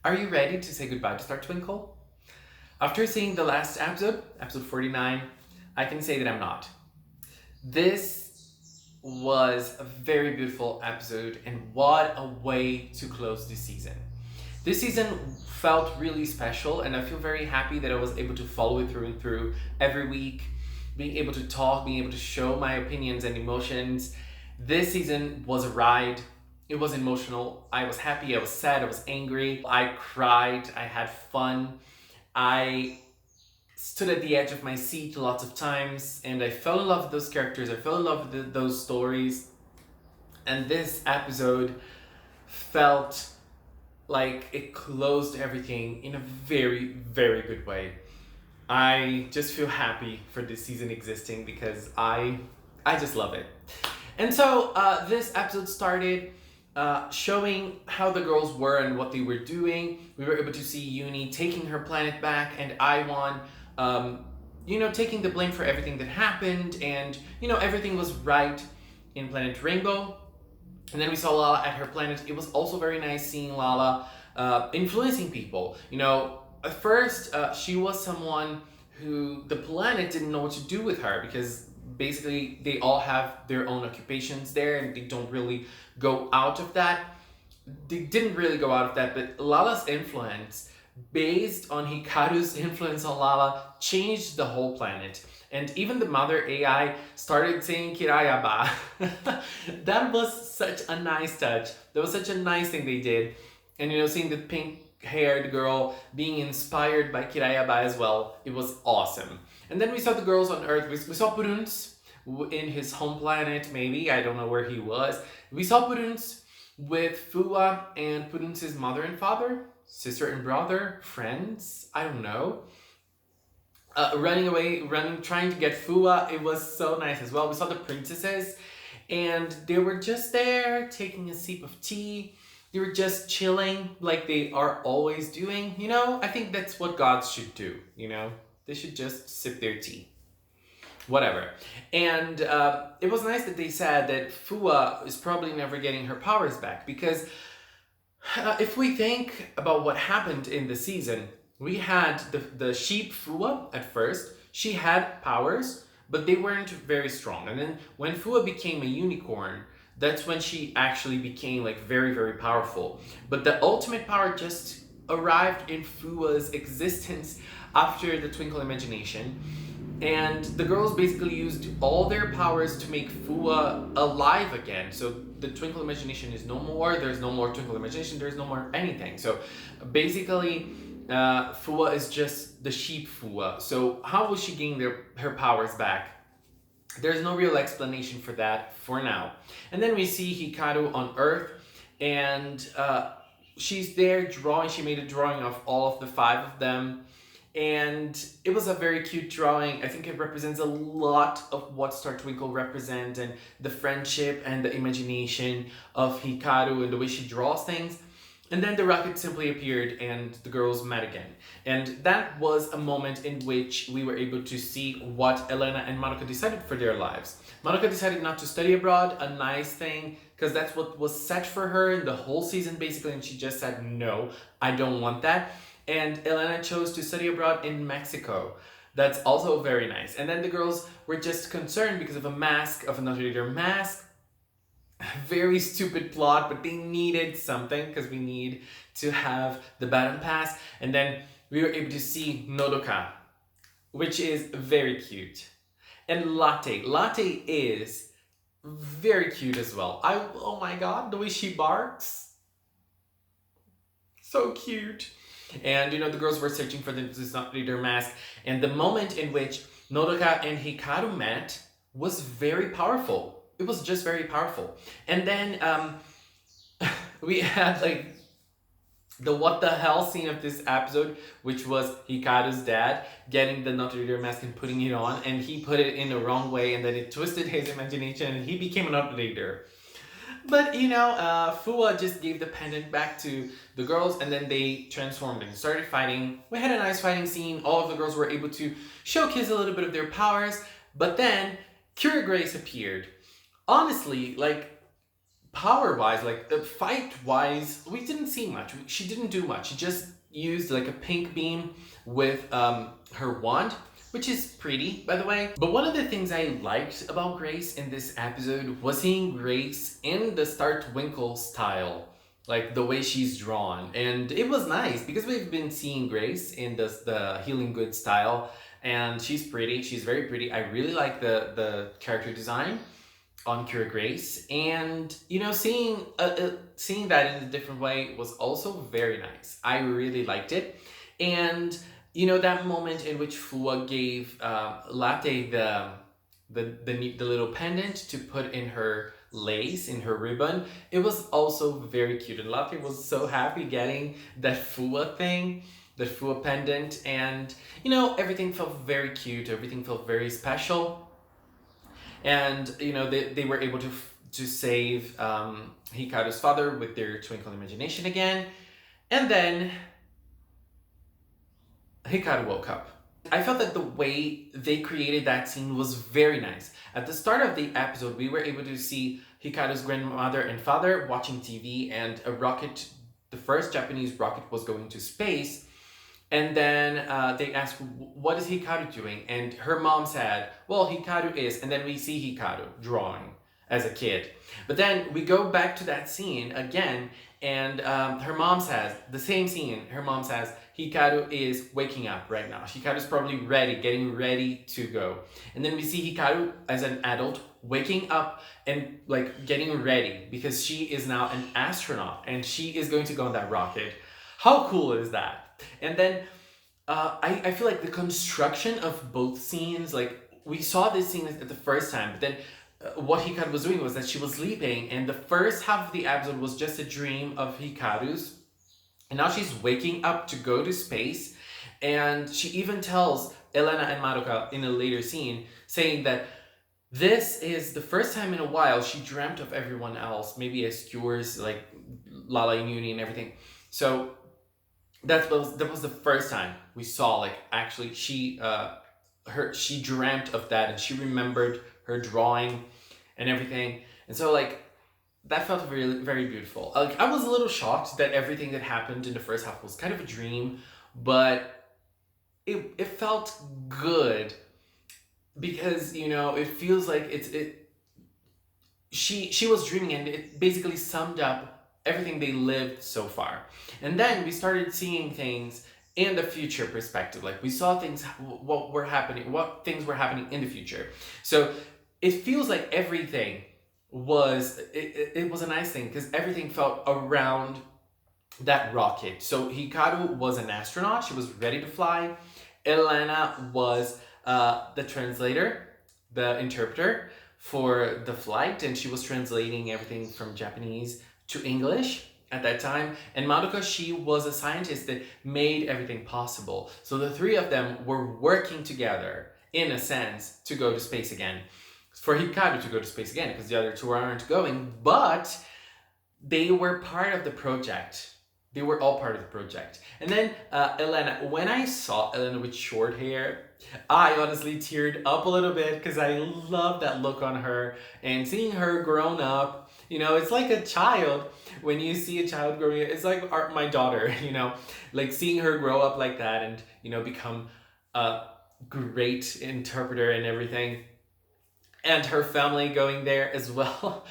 Are you ready to say goodbye to Star Twinkle? After seeing the last episode, episode 49, I can say that I'm not. This was a very beautiful episode, and what a way to close this season. This season felt really special, and I feel very happy that I was able to follow it through and through every week, being able to talk, being able to show my opinions and emotions. This season was a ride. It was emotional. I was happy, I was sad, I was angry, I cried, I had fun. I stood at the edge of my seat lots of times, and I fell in love with those characters. I fell in love with those stories. And this episode felt like it closed everything in a very, very good way. I just feel happy for this season existing because I just love it. And so this episode started showing how the girls were and what they were doing. We were able to see Uni taking her planet back, and Iwan, taking the blame for everything that happened, and everything was right in Planet Rainbow. And then we saw Lala at her planet. It was also very nice seeing Lala influencing people. At first she was someone who the planet didn't know what to do with her because basically they all have their own occupations there and they don't really go out of that. They didn't really go out of that, but Lala's influence, based on Hikaru's influence on Lala, changed the whole planet. And even the mother AI started saying Kirayaba. That was such a nice touch. That was such a nice thing they did. And seeing the pink haired girl being inspired by Kirayaba as well, it was awesome. And then we saw the girls on Earth. We saw Puruns in his home planet, maybe. I don't know where he was. We saw Puruns with Fua and Puruns' mother and father, sister and brother, friends, I don't know. Running away, trying to get Fua. It was so nice as well. We saw the princesses, and they were just there taking a sip of tea. They were just chilling like they are always doing. I think that's what gods should do. They should just sip their tea. Whatever. And it was nice that they said that Fua is probably never getting her powers back because if we think about what happened in the season, we had the sheep Fua at first. She had powers, but they weren't very strong. And then when Fua became a unicorn, that's when she actually became like very, very powerful. But the ultimate power just arrived in Fua's existence after the Twinkle Imagination. And the girls basically used all their powers to make Fua alive again. So the Twinkle Imagination is no more. There's no more Twinkle Imagination. There's no more anything. So basically, Fua is just the sheep Fua. So how will she gain her powers back? There's no real explanation for that for now. And then we see Hikaru on Earth, and she's there drawing. She made a drawing of all of the 5 of them. And it was a very cute drawing. I think it represents a lot of what Star Twinkle represents, and the friendship and the imagination of Hikaru and the way she draws things. And then the rocket simply appeared and the girls met again. And that was a moment in which we were able to see what Elena and Monica decided for their lives. Monica decided not to study abroad, a nice thing, because that's what was set for her in the whole season basically, and she just said, no, I don't want that. And Elena chose to study abroad in Mexico. That's also very nice. And then the girls were just concerned because of a mask, of a Notre Dame mask. Very stupid plot, but they needed something because we need to have the Baton Pass. And then we were able to see Nodoka, which is very cute. And Latte. Latte is very cute as well. Oh my god, the way she barks. So cute. And the girls were searching for this Notre Dame mask. And the moment in which Nodoka and Hikaru met was very powerful. It was just very powerful. And then we had like the what the hell scene of this episode, which was Hikaru's dad getting the Notre Dame mask and putting it on, and he put it in the wrong way, and then it twisted his imagination, and he became a Notre Dame. But Fua just gave the pendant back to the girls, and then they transformed and started fighting. We had a nice fighting scene. All of the girls were able to showcase a little bit of their powers, but then Cure Grace appeared. Honestly, like, power-wise, like fight-wise, we didn't see much. She didn't do much. She just used like a pink beam with her wand, which is pretty, by the way. But one of the things I liked about Grace in this episode was seeing Grace in the Star Twinkle style, like the way she's drawn. And it was nice because we've been seeing Grace in the Healing Good style, and she's pretty. She's very pretty. I really like the character design on Cure Grace, and you know, seeing that in a different way was also very nice. I really liked it. And you know, that moment in which Fua gave Latte the little pendant to put in her lace, in her ribbon, it was also very cute, and Latte was so happy getting that Fua thing, the Fua pendant. And you know, everything felt very cute, everything felt very special. And you know, they were able to save Hikaru's father with their twinkle imagination again. And then Hikaru woke up. I felt that the way they created that scene was very nice. At the start of the episode, we were able to see Hikaru's grandmother and father watching TV, and a rocket, the first Japanese rocket, was going to space. And then they asked, what is Hikaru doing? And her mom said, well, Hikaru is, and then we see Hikaru drawing as a kid. But then we go back to that scene again, and her mom says, the same scene, her mom says, Hikaru is waking up right now. Hikaru's probably ready, getting ready to go. And then we see Hikaru as an adult waking up and like getting ready because she is now an astronaut and she is going to go on that rocket. How cool is that? And then I feel like the construction of both scenes, like we saw this scene at the first time, but then what Hikaru was doing was that she was sleeping, and the first half of the episode was just a dream of Hikaru's, and now she's waking up to go to space. And she even tells Elena and Madoka in a later scene, saying that this is the first time in a while she dreamt of everyone else, maybe as cures like Lala and Yuni and everything. So that was the first time we saw, like, actually she dreamt of that, and she remembered her drawing and everything. And so like that felt really very beautiful. Like I was a little shocked that everything that happened in the first half was kind of a dream, but it felt good because, you know, it feels like she was dreaming, and it basically summed up everything they lived so far. And then we started seeing things in the future perspective. Like we saw things, what things were happening in the future. So it feels like everything was, it was a nice thing because everything felt around that rocket. So Hikaru was an astronaut. She was ready to fly. Elena was the translator, the interpreter for the flight, and she was translating everything from Japanese to English at that time. And Madoka, she was a scientist that made everything possible. So the three of them were working together, in a sense, to go to space again. For Hikaru to go to space again, because the other two aren't going, but they were part of the project. They were all part of the project. And then Elena, when I saw Elena with short hair, I honestly teared up a little bit because I love that look on her, and seeing her grown up. You know, it's like a child. When you see a child growing up, it's like my daughter, you know, like seeing her grow up like that and, you know, become a great interpreter and everything. And her family going there as well.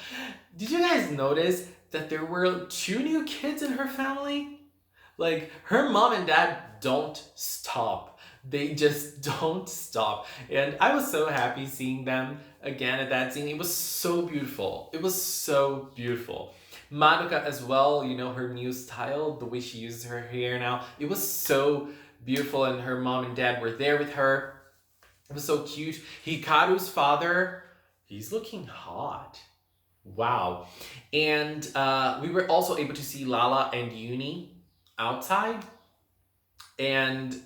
Did you guys notice that there were 2 new kids in her family? Like, her mom and dad don't stop. They just don't stop. And I was so happy seeing them again at that scene. It was so beautiful. It was so beautiful. Madoka as well, you know, her new style, the way she uses her hair now. It was so beautiful, and her mom and dad were there with her. It was so cute. Hikaru's father, he's looking hot. Wow. And we were also able to see Lala and Yuni outside. And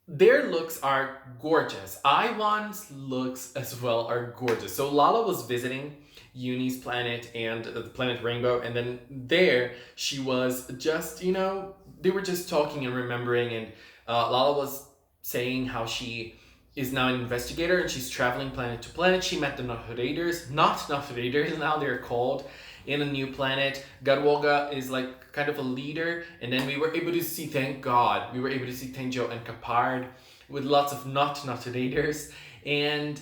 their looks are gorgeous. Aiwan's looks as well are gorgeous. So Lala was visiting Yuni's planet and the planet Rainbow. And then there she was just, you know, they were just talking and remembering. And Lala was saying how she is now an investigator, and she's traveling planet to planet. She met the Nohraders, not Nohraders now they're called, in a new planet. Garwoga is like kind of a leader, and then we were able to see, thank God, we were able to see Tenjo and Kapard with lots of not Nohraders, and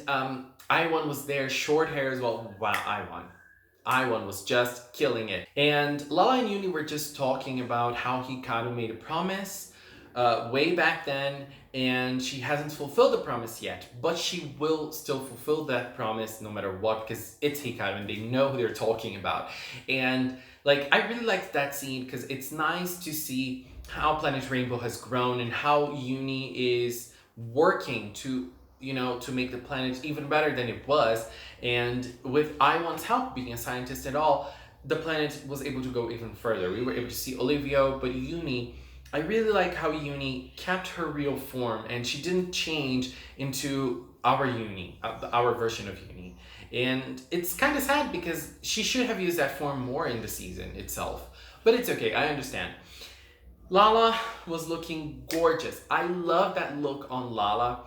Iwan was there, short hair as well. Wow, Iwan was just killing it. And Lala and Uni were just talking about how Hikaru made a promise way back then, and she hasn't fulfilled the promise yet, but she will still fulfill that promise no matter what, because it's Hikaru and they know who they're talking about. And like, I really liked that scene because it's nice to see how Planet Rainbow has grown and how Uni is working to, you know, to make the planet even better than it was. And with Iwan's help, being a scientist and all, the planet was able to go even further. We were able to see Olivia, but Uni, I really like how Uni kept her real form and she didn't change into our Uni, our version of Uni. And it's kind of sad because she should have used that form more in the season itself. But it's okay, I understand. Lala was looking gorgeous. I love that look on Lala.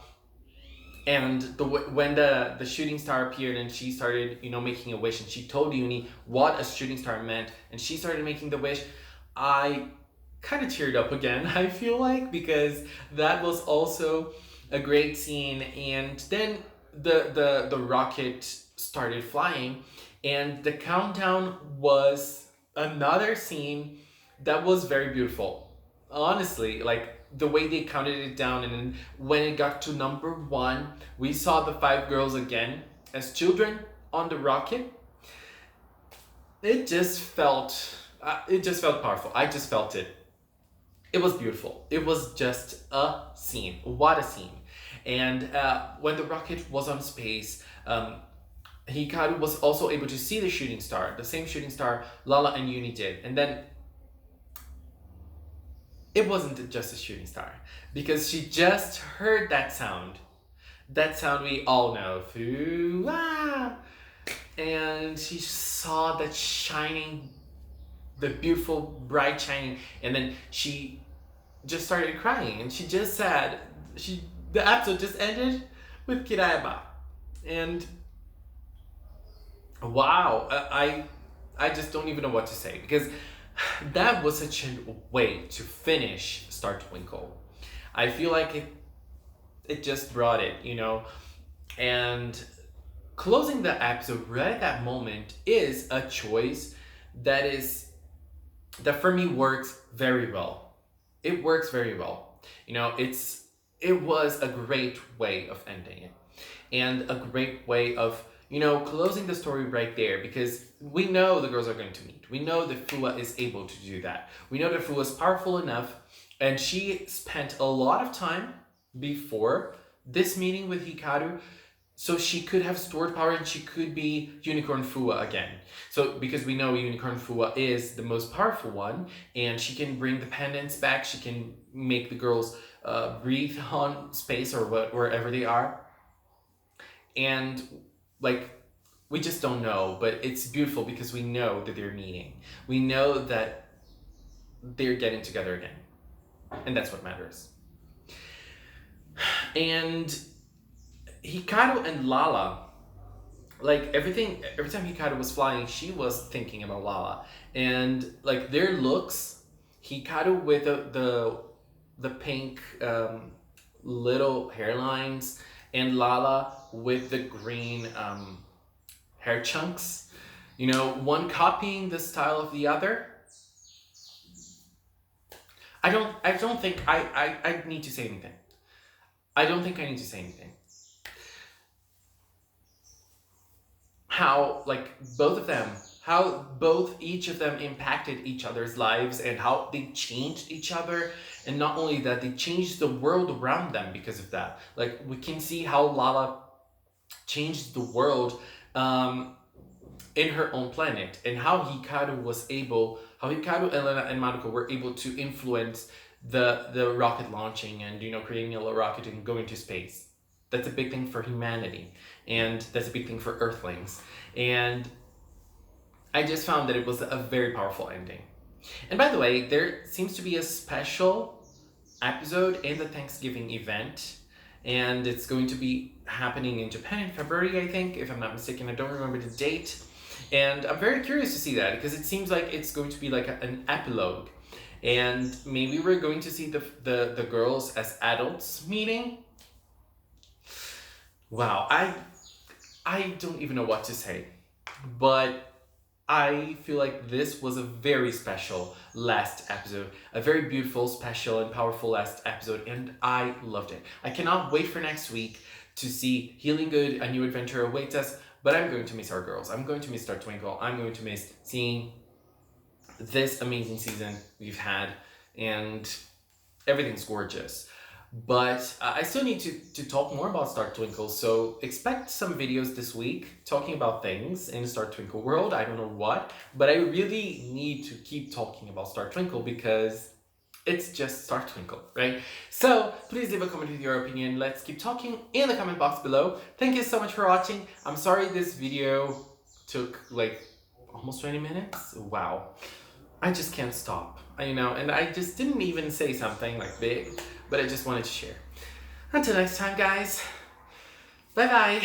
And when the shooting star appeared and she started, you know, making a wish, and she told Uni what a shooting star meant, and she started making the wish, I kind of teared up again, I feel like, because that was also a great scene. And then the rocket started flying, and the countdown was another scene that was very beautiful. Honestly, like the way they counted it down, and then when it got to number 1, we saw the 5 girls again as children on the rocket. It just felt powerful. I just felt it. It was beautiful. It was just a scene. What a scene. And when the rocket was on space, Hikaru was also able to see the shooting star, the same shooting star Lala and Uni did. And then it wasn't just a shooting star, because she just heard that sound we all know, Foo-ah! And she saw that shining, the beautiful bright shining, and then she just started crying, and she just said, the episode just ended with Kiraiba. And wow, I just don't even know what to say, because that was such a way to finish Star Twinkle. I feel like it just brought it, you know. And closing the episode right at that moment is a choice that for me works very well. It works very well. You know, it was a great way of ending it, and a great way of, you know, closing the story right there, because we know the girls are going to meet. We know that Fua is able to do that. We know that Fua is powerful enough, and she spent a lot of time before this meeting with Hikaru, so she could have stored power and she could be Unicorn Fua again. So, because we know Unicorn Fua is the most powerful one, and she can bring the pendants back, she can make the girls breathe on space or wherever they are. And like, we just don't know, but it's beautiful because we know that they're meeting. We know that they're getting together again. And that's what matters. And Hikaru and Lala, like every time Hikaru was flying, she was thinking about Lala. And like their looks, Hikaru with the pink little hairlines, and Lala with the green hair chunks, you know, one copying the style of the other. I don't think I need to say anything. I don't think I need to say anything. How, like, each of them impacted each other's lives, and how they changed each other. And not only that, they changed the world around them because of that. Like, we can see how Lala changed the world in her own planet, and how Hikaru and Maruko were able to influence the rocket launching, and, you know, creating a rocket and going to space. That's a big thing for humanity, and that's a big thing for Earthlings. And I just found that it was a very powerful ending. And by the way, there seems to be a special episode in the Thanksgiving event, and it's going to be happening in Japan in February, I think, if I'm not mistaken. I don't remember the date. And I'm very curious to see that because it seems like it's going to be like an epilogue. And maybe we're going to see the girls as adults meeting. Wow, I don't even know what to say. But I feel like this was a very special last episode. A very beautiful, special, and powerful last episode, and I loved it. I cannot wait for next week to see Healing Good, a new adventure awaits us, but I'm going to miss our girls. I'm going to miss Star Twinkle. I'm going to miss seeing this amazing season we've had, and everything's gorgeous. But I still need to talk more about Star Twinkle, so expect some videos this week talking about things in Star Twinkle world. I don't know what, but I really need to keep talking about Star Twinkle because it's just Star Twinkle, right? So please leave a comment with your opinion. Let's keep talking in the comment box below. Thank you so much for watching. I'm sorry this video took like almost 20 minutes. Wow. I just can't stop, you know, and I just didn't even say something like big, but I just wanted to share. Until next time, guys. Bye-bye.